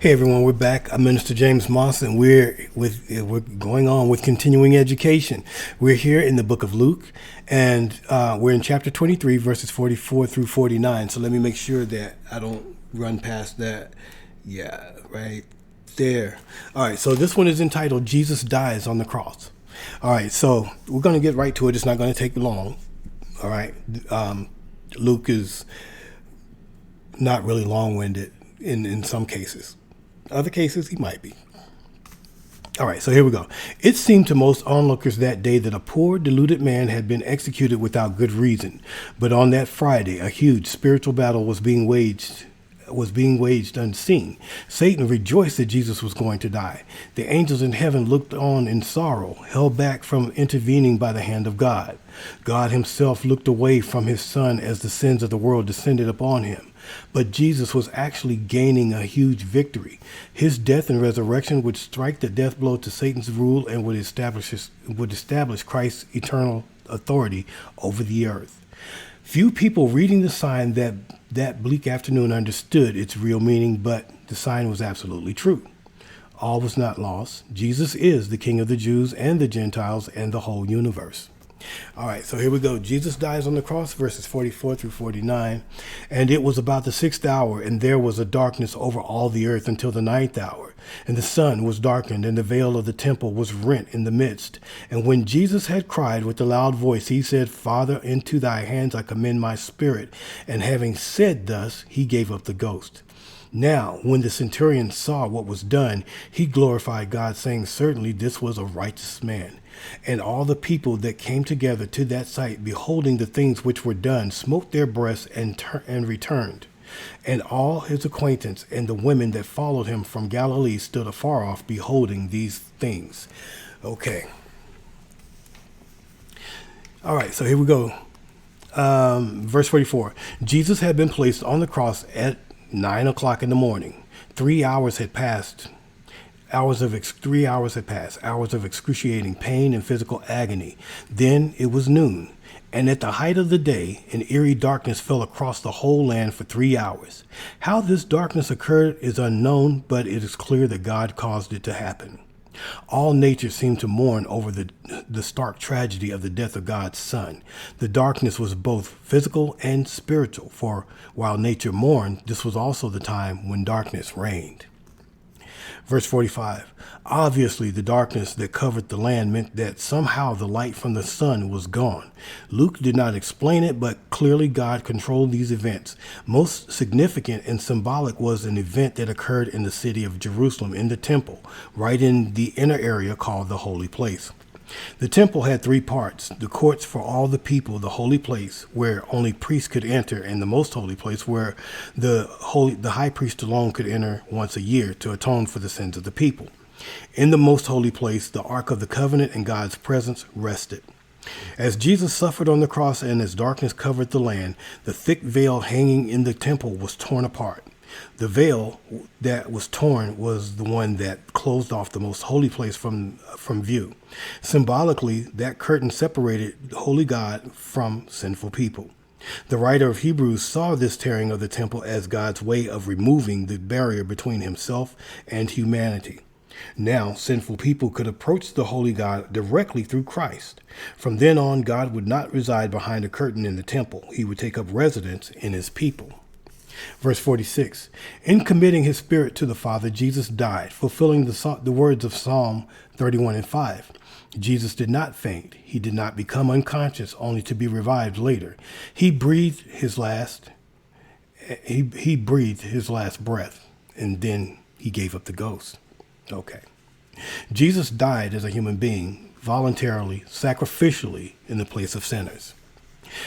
Hey everyone, we're back. I'm Minister James Moss, and we're going on with continuing education. We're here in the book of Luke, and we're in chapter 23, verses 44 through 49. So let me make sure that I don't run past that. Yeah, right there. All right, so this one is entitled "Jesus Dies on the Cross." All right, so we're going to get right to it. It's not going to take long. All right, Luke is not really long-winded in some cases. Other cases, he might be. All right, so here we go. It seemed to most onlookers that day that a poor, deluded man had been executed without good reason. But on that Friday, a huge spiritual battle was being waged unseen. Satan rejoiced that Jesus was going to die. The angels in heaven looked on in sorrow, held back from intervening by the hand of God. God himself looked away from his son as the sins of the world descended upon him. But Jesus was actually gaining a huge victory. His death and resurrection would strike the death blow to Satan's rule and would establish Christ's eternal authority over the earth. Few people reading the sign that bleak afternoon understood its real meaning, but the sign was absolutely true. All was not lost. Jesus is the King of the Jews and the Gentiles and the whole universe. All right, so here we go. Jesus dies on the cross, verses 44 through 49. And it was about the 6th hour, and there was a darkness over all the earth until the 9th hour. And the sun was darkened, and the veil of the temple was rent in the midst. And when Jesus had cried with a loud voice, he said, Father, into thy hands I commend my spirit. And having said thus, he gave up the ghost. Now, when the centurion saw what was done, he glorified God, saying, Certainly this was a righteous man. And all the people that came together to that sight, beholding the things which were done, smote their breasts and returned. And all his acquaintance and the women that followed him from Galilee stood afar off, beholding these things. Okay. All right, so here we go. Verse 44. Jesus had been placed on the cross at 9 o'clock in the morning. 3 hours had passed. 3 hours had passed, hours of excruciating pain and physical agony. Then it was noon, and at the height of the day, an eerie darkness fell across the whole land for 3 hours. How this darkness occurred is unknown, but it is clear that God caused it to happen. All nature seemed to mourn over the stark tragedy of the death of God's Son. The darkness was both physical and spiritual, for while nature mourned, this was also the time when darkness reigned. Verse 45. Obviously, the darkness that covered the land meant that somehow the light from the sun was gone. Luke did not explain it, but clearly God controlled these events. Most significant and symbolic was an event that occurred in the city of Jerusalem in the temple, right in the inner area called the Holy Place. The temple had 3 parts: the courts for all the people, the holy place where only priests could enter, and the most holy place where the high priest alone could enter once a year to atone for the sins of the people. In the most holy place, the Ark of the Covenant and God's presence rested. As Jesus suffered on the cross and as darkness covered the land, the thick veil hanging in the temple was torn apart. The veil that was torn was the one that closed off the most holy place from view. Symbolically, that curtain separated holy God from sinful people. The writer of Hebrews saw this tearing of the temple as God's way of removing the barrier between himself and humanity. Now, sinful people could approach the holy God directly through Christ. From then on, God would not reside behind a curtain in the temple. He would take up residence in his people. Verse 46. In committing his spirit to the Father, Jesus died, fulfilling the words of Psalm 31:5. Jesus did not faint. He did not become unconscious, only to be revived later. He breathed his last breath, and then he gave up the ghost. Okay. Jesus died as a human being, voluntarily, sacrificially, in the place of sinners.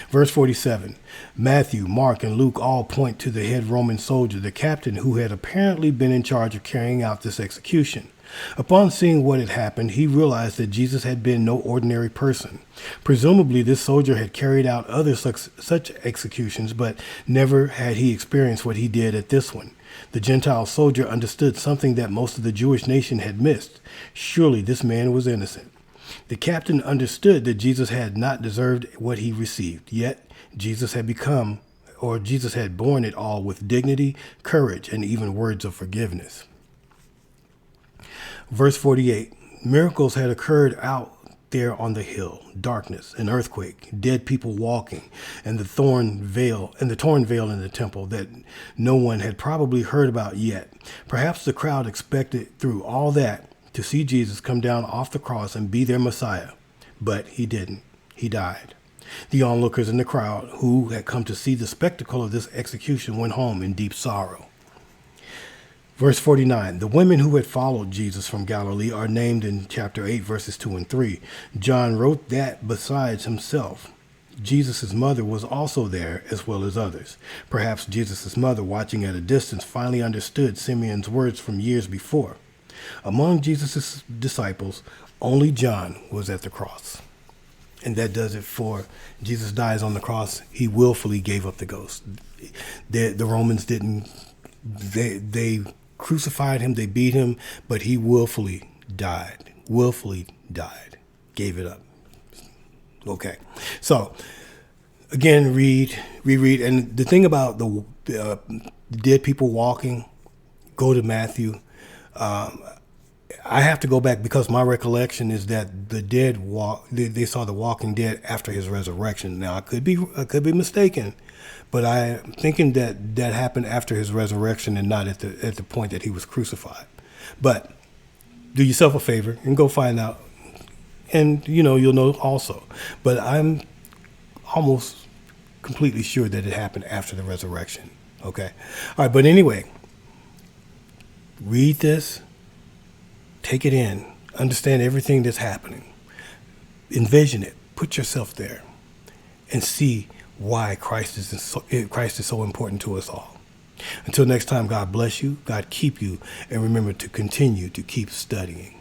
Verse 47. Matthew, Mark, and Luke all point to the head Roman soldier, the captain who had apparently been in charge of carrying out this execution. Upon seeing what had happened, he realized that Jesus had been no ordinary person. Presumably, this soldier had carried out other such executions, but never had he experienced what he did at this one. The Gentile soldier understood something that most of the Jewish nation had missed. Surely this man was innocent. The captain understood that Jesus had not deserved what he received, yet Jesus had borne it all with dignity, courage, and even words of forgiveness. Verse 48, miracles had occurred out there on the hill, darkness, an earthquake, dead people walking, and the torn veil in the temple that no one had probably heard about yet. Perhaps the crowd expected through all that to see Jesus come down off the cross and be their Messiah, but he didn't. He died. The onlookers in the crowd who had come to see the spectacle of this execution went home in deep sorrow. Verse 49, the women who had followed Jesus from Galilee are named in chapter 8, verses 2 and 3. John wrote that besides himself, Jesus' mother was also there, as well as others. Perhaps Jesus' mother, watching at a distance, finally understood Simeon's words from years before. Among Jesus' disciples, only John was at the cross. And that does it for Jesus dies on the cross. He willfully gave up the ghost. The Romans didn't, they crucified him, they beat him, but he willfully died, gave it up. Okay. So again, reread. And the thing about the dead people walking, go to Matthew. I have to go back because my recollection is that the dead they saw the walking dead after his resurrection. Now I could be mistaken, but I'm thinking that happened after his resurrection and not at the point that he was crucified. But do yourself a favor and go find out, and you'll know also. But I'm almost completely sure that it happened after the resurrection. Okay, all right. But anyway, read this. Take it in. Understand everything that's happening. Envision it. Put yourself there and see why Christ is so important to us all. Until next time, God bless you, God keep you, and remember to continue to keep studying.